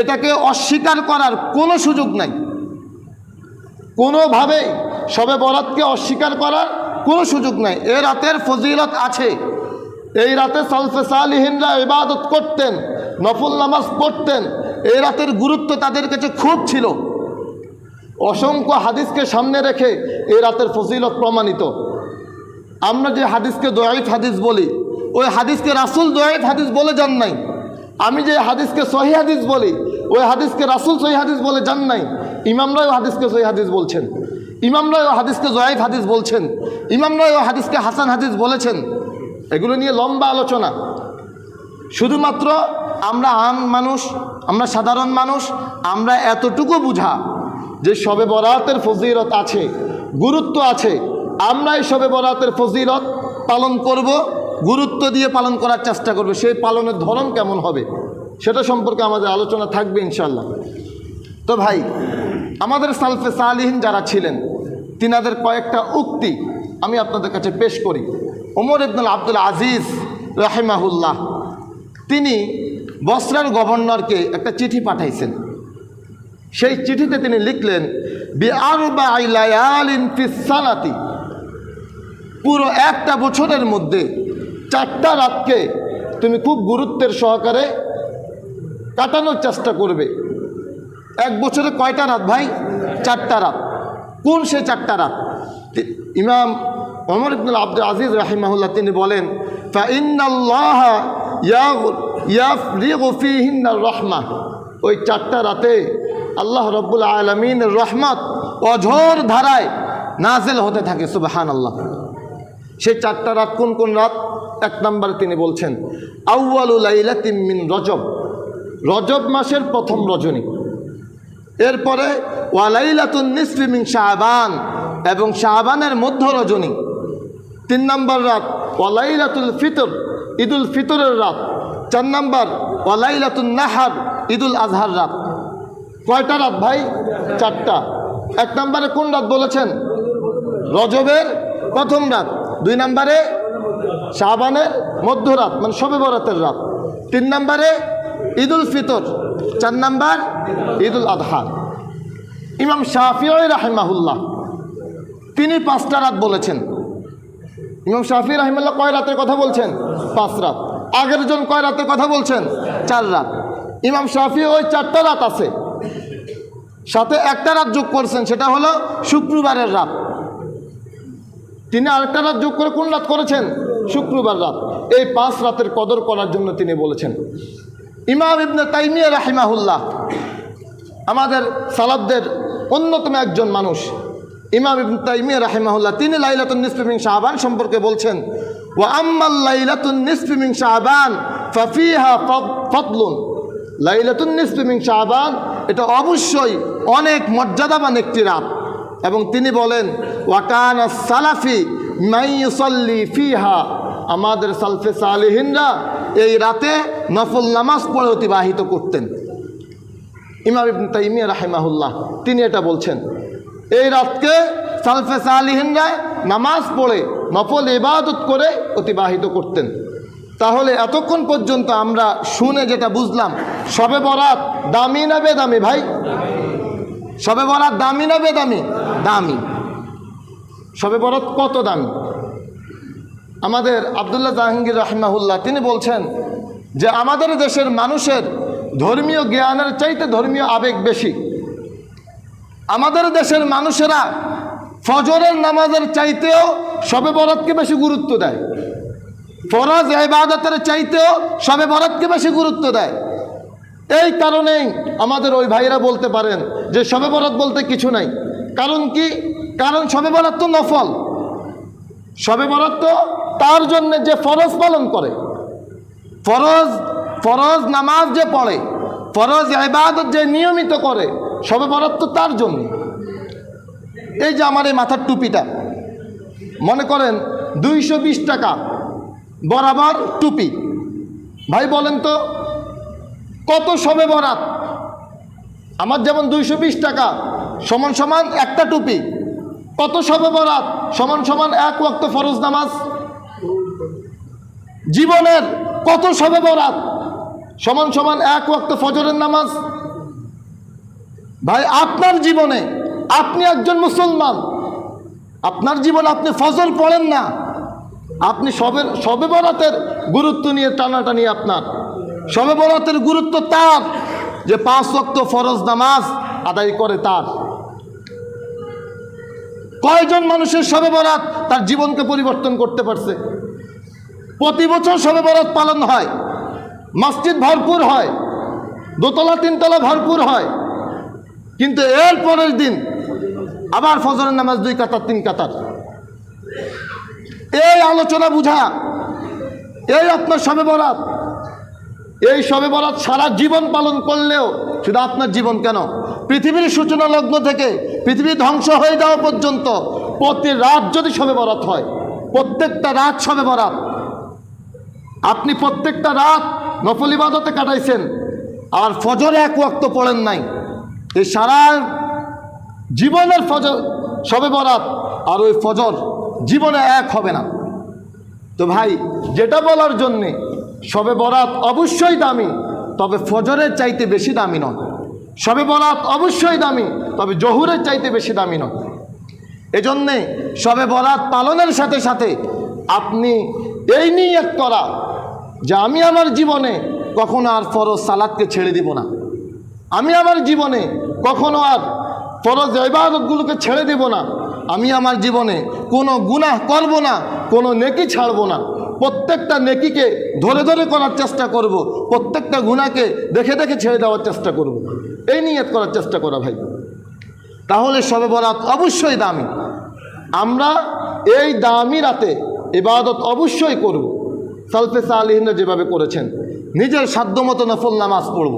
Speaker 1: এটাকে অস্বীকার করার কোনো সুযোগ নাই। কোনোভাবেই শবে বরাতকে অস্বীকার করার কোনো সুযোগ নাই। এ রাতের ফজিলত আছে। এই রাতে সালফে সালিহিনরা ইবাদত করতেন, নফল নামাজ পড়তেন। এই রাতের গুরুত্ব তাদের কাছে খুব ছিল। অসংখ্য হাদিসকে সামনে রেখে এই রাতের ফজিলত প্রমাণিত। আমরা যে হাদিসকে দয়ীফ হাদিস বলি, ওই হাদিসকে রাসূল দঈফ হাদিস বলে যান নাই। আমি যে হাদিসকে সহিহ হাদিস বলি, ওই হাদিসকে রাসূল সহিহ হাদিস বলে যান নাই। ইমামরাও হাদিসকে সহিহ হাদিস বলছেন, ইমামরাও হাদিসকে দঈফ হাদিস বলছেন, ইমামরাও হাদিসকে হাসান হাদিস বলেছেন। এগুলো নিয়ে লম্বা আলোচনা। শুধুমাত্র আমরা আম মানুষ, আমরা সাধারণ মানুষ, আমরা এতটুকু বুঝা যে শবে বরাতের ফজিলত আছে, গুরুত্ব আছে। আমরা এই শবে বরাতের ফজিলত পালন করব, গুরুত্ব দিয়ে পালন করার চেষ্টা করব। সেই পালনের ধরন কেমন হবে সেটা সম্পর্কে আমাদের আলোচনা থাকবে ইনশাল্লাহ। তো ভাই, আমাদের সালফে সালিহিন যারা ছিলেন তিনাদের কয়েকটা উক্তি আমি আপনাদের কাছে পেশ করি। ওমর ইবনুল আব্দুল আজিজ রাহিমাহুল্লাহ তিনি বসরার গভর্নরকে একটা চিঠি পাঠাইছেন। সেই চিঠিতে তিনি লিখলেন, বিআরবাঈ লায়ালিন ফিস সানাতি, পুরো একটা বছরের মধ্যে 4টা রাতকে তুমি খুব গুরুত্বের সহকারে কাটানোর চেষ্টা করবে। এক বছরে কয়টা রাত ভাই? 4টা রাত। কোন সে 4টা রাত? ইমাম ওমর ইবনুল আব্দুল আজিজ রাহিমাহুল্লাহ তিনি বলেন, ফাইন্নাল্লাহা ইয়াফরিগু ফীহিন্নার রাহমাহ, ওই 4টা রাতে আল্লাহ রাব্বুল আলামিনের রহমত অঝোর ধারায় নাজিল হতে থাকে। সুবহানাল্লাহ। সেই 4টা রাত কোন কোন রাত? 1 নম্বরে তিনি বলছেন, আউয়ালু লাইলাতিন মিন রজব, রজব মাসের প্রথম রজনী। এরপরে ওয়ালাইলাতুন নিসফি মিন শাবান, এবং শাবানের মধ্য রজনী। 3 নম্বর রাত ওয়ালাইলাতুল ফিতর, ঈদুল ফিতরের রাত। 4 নম্বর ওয়ালাইলাতুন নাহার, ঈদুল আজহার রাত। কয়টা রাত ভাই? 4টা। 1 নম্বরে কোন রাত বলেছেন? রজবের প্রথম রাত। 2 নম্বরে শাবানের মধ্যরাত মানে শবে বরাতের রাত। 3 নম্বরে ঈদুল ফিতর। 4 নম্বর ঈদুল আজহা। ইমাম শাফিঈ রাহিমাহুল্লাহ তিনি 5টা রাত বলেছেন। ইমাম শাফিঈ রাহিমাহুল্লাহ কয় রাতের কথা বলছেন? 5 রাত। আগের জন কয় রাতের কথা বলছেন? 4 রাত। ইমাম শাফিঈ ওই 4টা রাত আছে, সাথে একটা রাত যোগ করছেন, সেটা হলো শুক্রবারের রাত। তিনি আরেকটা রাত যোগ করে কোন রাত করেছেন? শুক্রবার রাত। এই 5 রাতের কদর করার জন্য তিনি বলেছেন। ইমাম ইবনে তাইমিয়া রাহিমাহুল্লাহ আমাদের সালাফদের অন্যতম একজন মানুষ, ইমাম ইবনে তাইমিয়া রাহিমাহুল্লাহ তিনি লাইলাতুন নিসফি মিন শাবান সম্পর্কে বলছেন, ওয়া আম্মাল লাইলাতুন নিসফি মিন শাবান ফাফিহা ফাদলুন, লাইলাতুন নিসফি মিন শাবান এটা অবশ্যই অনেক মর্যাদাবান একটি রাত। এবং তিনি বলেন, ওয়া কানা সালাফি মান ইউসাল্লি ফিহা, আমাদের সালফে সালেহিনরা এই রাতে নফল নামাজ পড়ে অতিবাহিত করতেন। ইমাম ইবনে তাইমিয়া রাহিমাহুল্লাহ তিনি এটা বলছেন, এই রাতকে সালফে সালেহিনরা নামাজ পড়ে নফল ইবাদত করে অতিবাহিত করতেন। তাহলে এতক্ষণ পর্যন্ত আমরা শুনে যেটা বুঝলাম, শবে বরাত দামি না বেদামি ভাই? শবে বরাত দামি না বেদামি? দামি। শবে বরাত কত দামি? আমাদের আব্দুল্লাহ জাহাঙ্গীর রাহিমাহুল্লাহ তিনি বলছেন যে আমাদের দেশের মানুষের ধর্মীয় জ্ঞানের চাইতে ধর্মীয় আবেগ বেশি। আমাদের দেশের মানুষেরা ফজরের নামাজের চাইতেও শবে বরাতকে বেশি গুরুত্ব দেয়, ফরজ ইবাদতের চাইতেও শবে বরাতকে বেশি গুরুত্ব দেয়। এই কারণেই আমাদের ওই ভাইরা বলতে পারেন যে শবে বরাত বলতে কিছু নাই। কারণ কি? কারণ শবে বরাত তো নফল। শবে বরাত তো তার জন্য যে ফরজ পালন করে, ফরজ নামাজ যে পড়ে, ফরজ ইবাদত যে নিয়মিত করে, শবে বরাত তো তার জন্য। এই যে আমার এই মাথার টুপিটা, মনে করেন 220 টাকা বরাবর টুপি। ভাই বলেন তো কত শবে বরাত? আমার যেমন 220 টাকা সমান সমান একটা টুপি, কত শবে বরাত সমান সমান 1 ওয়াক্ত ফরজ নামাজ। জীবনের কত শবে বরাত সমান সমান 1 ওয়াক্ত ফজরের নামাজ। ভাই আপনার জীবনে, আপনি একজন মুসলমান, আপনার জীবনে আপনি ফজর পড়েন না, আপনি শবে বরাতের গুরুত্ব নিয়ে টানাটানি। আপনার শবে বরাতের গুরুত্ব তার যে 5 ওয়াক্ত ফরজ নামাজ আদায় করে। তার কয়জন মানুষের শবে বরাত তার জীবনকে পরিবর্তন করতে পারছে? প্রতি বছর শবে বরাত পালন হয়, মসজিদ ভরপুর হয়, দোতলা তিনতলা ভরপুর হয়, কিন্তু এর পরের দিন আবার ফজরের নামাজ 2 কাতার 3 কাতার। এই আলোচনা বুঝা, এই আপনার শবে বরাত, এই শবে বরাত সারা জীবন পালন করলেও, শুধু আপনার জীবন কেন, পৃথিবীর সূচনা লগ্ন থেকে পৃথিবী ধ্বংস হয়ে যাওয়া পর্যন্ত প্রতি রাত যদি শবে বরাত হয়, প্রত্যেকটা রাত শবে বরাত, আপনি প্রত্যেকটা রাত নফল ইবাদতে কাটাইছেন আর ফজরে 1 ওয়াক্ত পড়েন নাই, এই সারা জীবনের ফজর শবে বরাত আর ওই ফজর জীবনে এক হবে না। তো ভাই, যেটা বলার জন্যে শবে বরাত অবশ্যই দামি, তবে ফজরের চাইতে বেশি দামি নয়। শবে বরাত অবশ্যই দামি, তবে জহুরের চাইতে বেশি দামি নয়। এজন্যে শবে বরাত পালনের সাথে সাথে আপনি এই নিয়ত করা যে আমি আমার জীবনে কখনো আর ফরজ সালাতকে ছেড়ে দিব না, আমি আমার জীবনে কখনো আর ফরজ ইবাদতগুলোকে ছেড়ে দিব না, আমি আমার জীবনে কোনো গুনাহ করব না, কোনো নেকি ছাড়ব না, প্রত্যেকটা নেকিকে ধরে ধরে করার চেষ্টা করব, প্রত্যেকটা গুনাহকে দেখে দেখে ছেড়ে দেওয়ার চেষ্টা করব। এই নিয়ত করার চেষ্টা করা ভাই, তাহলে শবে বরাত অবশ্যই দামি। আমরা এই দামি রাতে ইবাদত অবশ্যই করব, সালফে সালিহিনরা যেভাবে করেছেন, নিজের সাধ্যমতো নফল নামাজ পড়ব।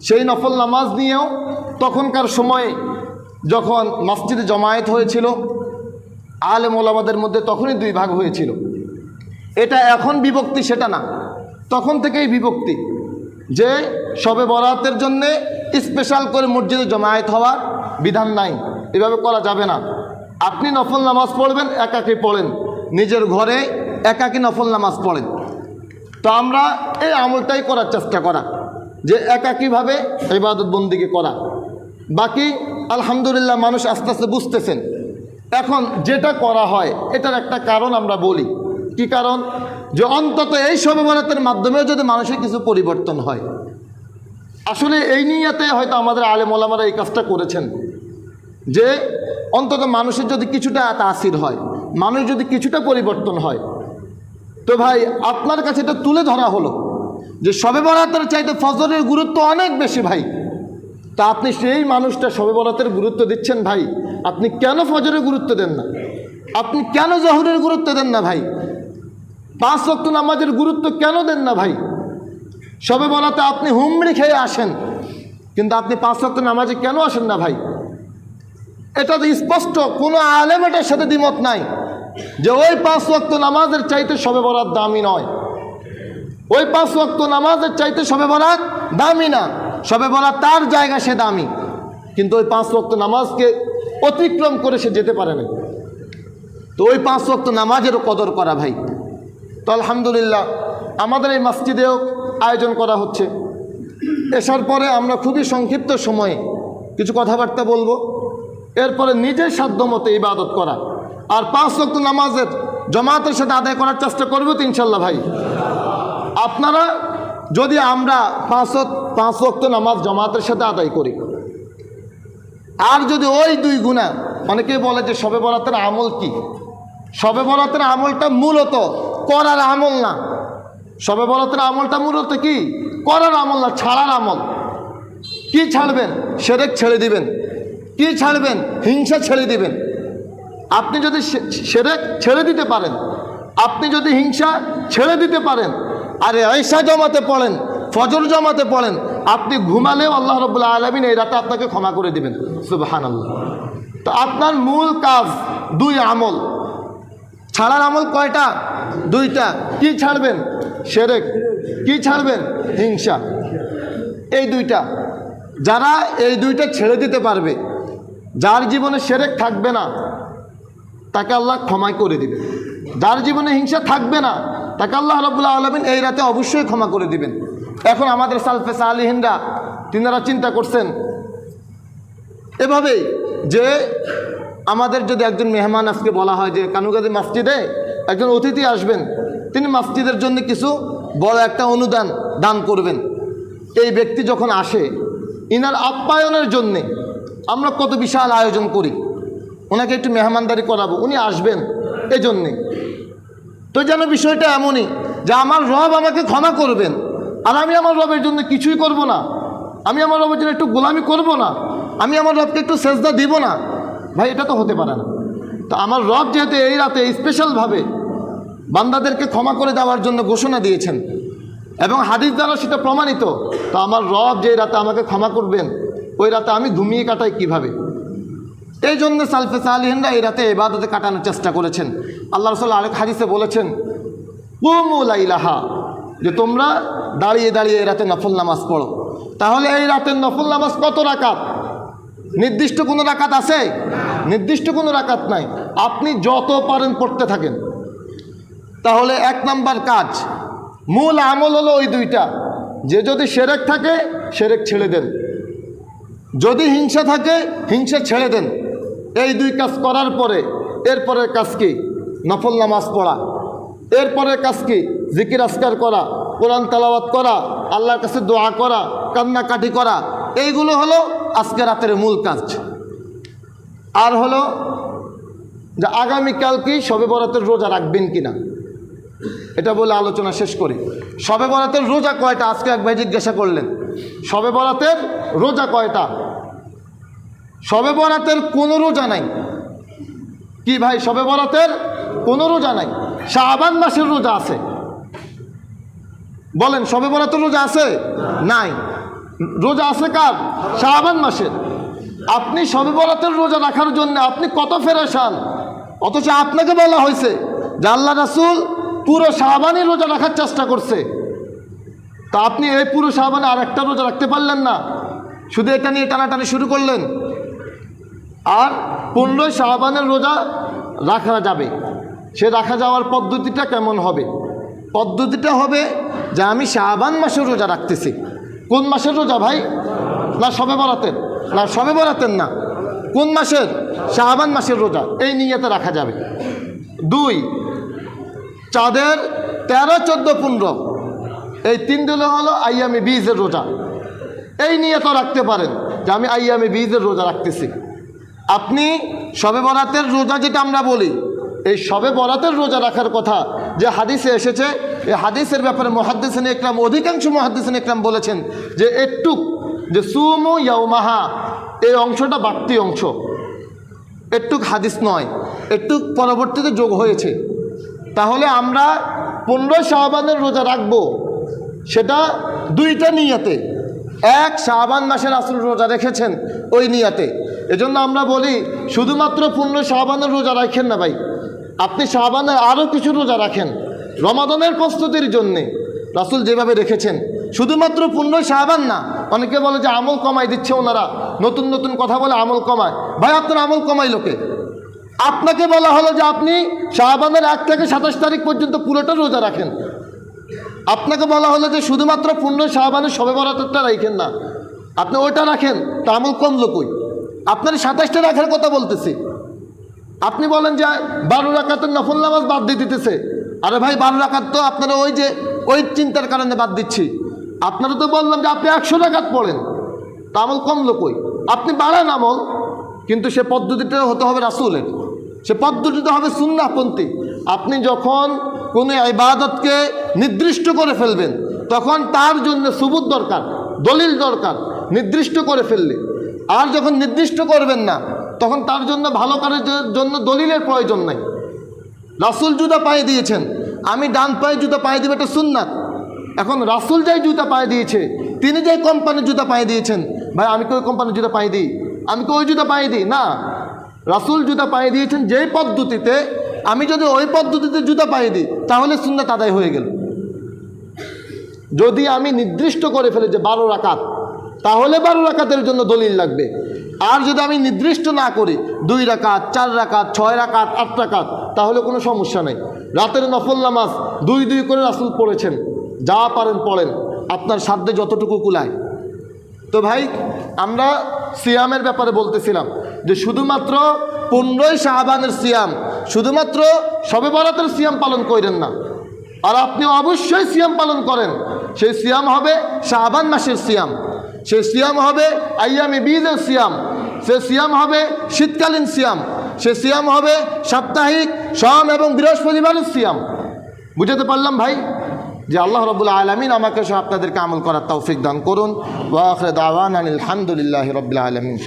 Speaker 1: সেই নফল নামাজ নিয়েও তখনকার সময়ে যখন মসজিদে জমায়েত হয়েছিল, আলেম ওলামাদের মধ্যে তখনই 2 ভাগ হয়েছিল। এটা এখন বিভক্তি সেটা না, তখন থেকেই বিভক্তি, যে শবে বরাতের জন্যে স্পেশাল করে মসজিদে জমায়েত হওয়ার বিধান নাই, এভাবে করা যাবে না। আপনি নফল নামাজ পড়বেন, একাকী পড়েন, নিজের ঘরে একাকী নফল নামাজ পড়েন। তো আমরা এই আমলটাই করার চেষ্টা করা, যে একাকীভাবে ইবাদত বন্দিকে করা। বাকি আলহামদুলিল্লাহ মানুষ আস্তে আস্তে বুঝতেছেন। এখন যেটা করা হয় এটার একটা কারণ আমরা বলি, কি কারণ, যে অন্তত এই শবে বরাতের মাধ্যমেও যদি মানুষের কিছু পরিবর্তন হয়। আসলে এই নিয়তে হয়তো আমাদের আলেম ওলামারা এই কাজটা করেছেন, যে অন্তত মানুষের যদি কিছুটা তাসির হয়, মানুষ যদি কিছুটা পরিবর্তন হয়। তো ভাই, আপনার কাছে এটা তুলে ধরা হলো যে শবে বরাতের চাইতে ফজরের গুরুত্ব অনেক বেশি ভাই। তা আপনি সেই মানুষটা শবে বরাতের গুরুত্ব দিচ্ছেন ভাই, আপনি কেন ফজরের গুরুত্ব দেন না? আপনি কেন জোহরের গুরুত্ব দেন না ভাই? 5 ওয়াক্ত নামাজের গুরুত্ব কেন দেন না ভাই? শবে বরাতে আপনি হুমড়ি খেয়ে আসেন, কিন্তু আপনি 5 ওয়াক্ত নামাজে কেন আসেন না ভাই? এটা তো স্পষ্ট, কোনো আলেম এটার সাথে দ্বিমত নাই যে ওই 5 ওয়াক্ত নামাজের চাইতে শবে বরাত দামি নয়, ওই 5 ওয়াক্ত নামাজের চাইতে শবে বরাত দামি না। শবে বরাত তার জায়গা, সে দামি, কিন্তু ওই 5 ওয়াক্ত নামাজকে অতিক্রম করে সে যেতে পারে না। তো ওই 5 ওয়াক্ত নামাজেরও কদর করা ভাই। তো আলহামদুলিল্লাহ আমাদের এই মসজিদেও আয়োজন করা হচ্ছে। এসার পরে আমরা খুবই সংক্ষিপ্ত সময়ে কিছু কথাবার্তা বলবো, এরপরে নিজের সাধ্যমতো ইবাদত করা আর 5 ওয়াক্ত নামাজের জামাতের সাথে আদায় করার চেষ্টা করবো তো ইনশাল্লাহ ভাই। আপনারা যদি আমরা 5 ওয়াক্ত নামাজ জামাতের সাথে আদায় করি, আর যদি ওই 2 গুণা, অনেকেই বলে যে শবে বরাতের আমল কি? শবে বরাতের আমলটা মূলত করার আমল না। শবে বরাতের আমলটা মূলত কি? করার আমল না, ছাড়ার আমল। কি ছাড়বেন? শিরক ছেড়ে দিবেন। কি ছাড়বেন? হিংসা ছেড়ে দিবেন। আপনি যদি শিরক ছেড়ে দিতে পারেন, আপনি যদি হিংসা ছেড়ে দিতে পারেন, আরে ঈশা জমাতে পড়েন, ফজর জমাতে পড়েন, আপনি ঘুমালেও আল্লাহ রাব্বুল আলামিন এই রাতে আপনাকে ক্ষমা করে দিবেন। সুবহানাল্লাহ। তো আপনার মূল কাজ 2 আমল, ছাড়ার আমল কয়টা? 2টা। কি ছাড়বেন? শিরক। কি ছাড়বেন? হিংসা। এই 2টা, যারা এই 2টা ছেড়ে দিতে পারবে, যার জীবনে শিরক থাকবে না তাকে আল্লাহ ক্ষমা করে দিবে। যার জীবনে হিংসা থাকবে না তাকে আল্লাহ রাব্বুল আলামিন এই রাতে অবশ্যই ক্ষমা করে দিবেন। এখন আমাদের সালফে সালিহিনরা তিনারা চিন্তা করছেন এভাবেই, যে আমাদের যদি একজন মেহমান আজকে বলা হয় যে কানুগাদি মসজিদে একজন অতিথি আসবেন, তিনি মসজিদের জন্য কিছু বড় একটা অনুদান দান করবেন। এই ব্যক্তি যখন আসে, ইনার আপ্যায়নের জন্যে আমরা কত বিশাল আয়োজন করি, ওনাকে একটু মেহমানদারি করাবো, উনি আসবেন এই জন্যে। তো যেন বিষয়টা এমনই যে আমার রব আমাকে ক্ষমা করবেন, আর আমি আমার রবের জন্য কিছুই করব না, আমি আমার রবের জন্য একটু গোলামি করব না, আমি আমার রবকে একটু সেজদা দিব না। ভাই এটা তো হতে পারে না। তো আমার রব যেহেতু এই রাতে স্পেশালভাবে বান্দাদেরকে ক্ষমা করে দেওয়ার জন্য ঘোষণা দিয়েছেন এবং হাদিস দ্বারা সেটা প্রমাণিত, তো আমার রব যে রাতে আমাকে ক্ষমা করবেন ওই রাতে আমি ঘুমিয়ে কাটাই কিভাবে? এই জন্য সালফে সালিহিনরা এই রাতে ইবাদতে কাটানোর চেষ্টা করেছেন। আল্লাহ রাসূল আরেক হাদিসে বলেছেন, কুমু লাইলাহা, যে তোমরা দাঁড়িয়ে দাঁড়িয়ে এই রাতে নফল নামাজ পড়ো। তাহলে এই রাতের নফল নামাজ কত রাকাত? নির্দিষ্ট কোনো রাকাত আছে? নির্দিষ্ট কোনো রাকাত নাই। আপনি যত পারেন পড়তে থাকেন। তাহলে 1 নাম্বার কাজ, মূল আমল হলো ওই দুইটা, যে যদি শিরক থাকে শিরক ছেড়ে দেন, যদি হিংসা থাকে হিংসা ছেড়ে দেন। এই 2 কাজ করার পরে এরপরের কাজ কি? নফল নামাজ পড়া। এরপরের কাজ কি? জিকির আজকার করা, কোরআন তেলাওয়াত করা, আল্লাহর কাছে দোয়া করা, কান্নাকাটি করা। এইগুলো হলো আজকে রাতের মূল কাজ। আর হলো যে আগামীকাল কি শবে বরাতের রোজা রাখবেন কিনা, এটা বলে আলোচনা শেষ করি। শবে বরাতের রোজা কয়টা? আজকে এক ভাই জিজ্ঞাসা করলেন শবে বরাতের রোজা কয়টা? শবে বরাতের কোনো রোজা নাই। কি ভাই, শবে বরাতের কোনো রোজা নাই? শাবান মাসের রোজা আছে? বলেন, শবে বরাতের রোজা আছে? নাই। রোজা আছে কার? শাবান মাসের। আপনি শবে বরাতের রোজা রাখার জন্য আপনি কত পেরেশান, অথচ আপনাকে বলা হয়েছে যে আল্লাহ রাসূল পুরো শাবানই রোজা রাখার চেষ্টা করছে। তা আপনি এই পুরো শাবানে আর একটা রোজা রাখতে পারলেন না, শুধু এটা নিয়ে টানাটানি শুরু করলেন। আর 15 শাবানের রোজা রাখা যাবে, সে রাখা যাওয়ার পদ্ধতিটা কেমন হবে? পদ্ধতিটা হবে যে আমি শাবান মাসের রোজা রাখতেছি। কোন মাসের রোজা ভাই? না শবে বরাতের, না শবে বরাতের না, কোন মাসের? শাবান মাসের রোজা। এই নিয়তে রাখা যাবে। 2, চাঁদের 13, 14, 15 এই 3 দিন হলো আইয়ামে বীজের রোজা। এই নিয়তে রাখতে পারেন যে আমি আইয়ামে বীজের রোজা রাখতেছি। আপনি শবে বরাতের রোজা যেটা আমরা বলি, এই শবে বরাতের রোজা রাখার কথা যে হাদিসে এসেছে, এই হাদিসের ব্যাপারে মুহাদ্দিসিন ইকরাম, অধিকাংশ মুহাদ্দিসিন ইকরাম বলেছেন যে একটু যে সুমু ইয়াউমাহা, এই অংশটা বাড়তি অংশ, একটু হাদিস নয়, একটু পরবর্তীতে যোগ হয়েছে। তাহলে আমরা 15 শাবানের রোজা রাখবো, সেটা 2টা নিয়তে। 1, শাবান মাসে রাসূল রোজা রেখেছেন ওই নিয়তে। এজন্য আমরা বলি শুধুমাত্র 15 শাবানের রোজা রাখেন না ভাই, আপনি শাবানের আরও কিছু রোজা রাখেন রমাদানের প্রস্তুতির জন্যে। রাসূল যেভাবে রেখেছেন শুধুমাত্র 15 শাবান না। অনেকে বলে যে আমল কমাই দিচ্ছে ওনারা, নতুন নতুন কথা বলে আমল কমায়। ভাই আপনার আমল কমাই লোকে? আপনাকে বলা হলো যে আপনি শাবানের 1 থেকে 27 তারিখ পর্যন্ত পুরোটা রোজা রাখেন। আপনাকে বলা হলো যে শুধুমাত্র 15 শাবানের শবে বরাতেরটা রাখেন না, আপনি ওইটা রাখেন, তা আমল কমলো কই? আপনার 27টা রাখার কথা বলতেছি। আপনি বলেন যে 12 রাকাতের নফল নামাজ বাদ দিয়ে দিতেছে। আরে ভাই 12 রাকাত তো আপনারা ওই চিন্তার কারণে বাদ দিচ্ছি। আপনারা তো বললাম যে আপনি 100 রাকাত পড়েন, তা আমল কমলো কই? আপনি বাড়ান আমল, কিন্তু সে পদ্ধতিটা হতে হবে রাসূলের, সে পদ্ধতিটা হবে সুন্নাহপন্থী। আপনি যখন কোনো ইবাদতকে নির্দিষ্ট করে ফেলবেন তখন তার জন্য সুবুত দরকার, দলিল দরকার, নির্দিষ্ট করে ফেললে। আর যখন নির্দিষ্ট করবেন না তখন তার জন্য ভালো কাজের জন্য দলিলের প্রয়োজন নাই। রাসূল জুতা পায়ে দিয়েছেন, আমি ডান পায়ে জুতা পায়ে দেবো, এটা সুন্নাত। এখন রাসূল যেই জুতা পায়ে দিয়েছে, তিনি যেই কোম্পানির জুতা পায়ে দিয়েছেন, ভাই আমি কি ওই কোম্পানির জুতা পায়ে দিই? আমি কি ওই জুতা পায়ে দিই? না, রাসূল জুতা পায়ে দিয়েছেন যেই পদ্ধতিতে, আমি যদি ওই পদ্ধতিতে জুতা পায়ে দিই তাহলে সুন্নাত আদায় হয়ে গেল। যদি আমি নির্দিষ্ট করে ফেলি যে 12 রাকাত, তাহলে 12 রাকাতের জন্য দলিল লাগবে। আর যদি আমি নির্দিষ্ট না করি 2 রাকাত, 4 রাকাত, 6 রাকাত, 8 রাকাত, তাহলে কোনো সমস্যা নেই। রাতের নফল নামাজ 2 করে রাসূল পড়েছেন, যা পারেন পড়েন, আপনার সাধ্যে যতটুকু কুলায়। তো ভাই আমরা সিয়ামের ব্যাপারে বলতেছিলাম যে শুধুমাত্র 15 শাবানের সিয়াম, শুধুমাত্র শবে বরাতের সিয়াম পালন করেন না, আর আপনি অবশ্যই সিয়াম পালন করেন। সেই সিয়াম হবে শাবান মাসের সিয়াম, সেই সিয়াম হবে আইয়ামে বীজের সিয়াম, সে সিয়াম হবে শীতকালীন সিয়াম, সে সিয়াম হবে সাপ্তাহিক সোম এবং বৃহস্পতিবারের সিয়াম। বুঝাতে পারলাম ভাই? যে আল্লাহ রাব্বুল আলামিন আমাকে সহ আপনাদেরকে আমল করার তৌফিক দান করুন। ওয়া আখিরু দাওয়ানা আলহামদুলিল্লাহি রাব্বিল আলামিন।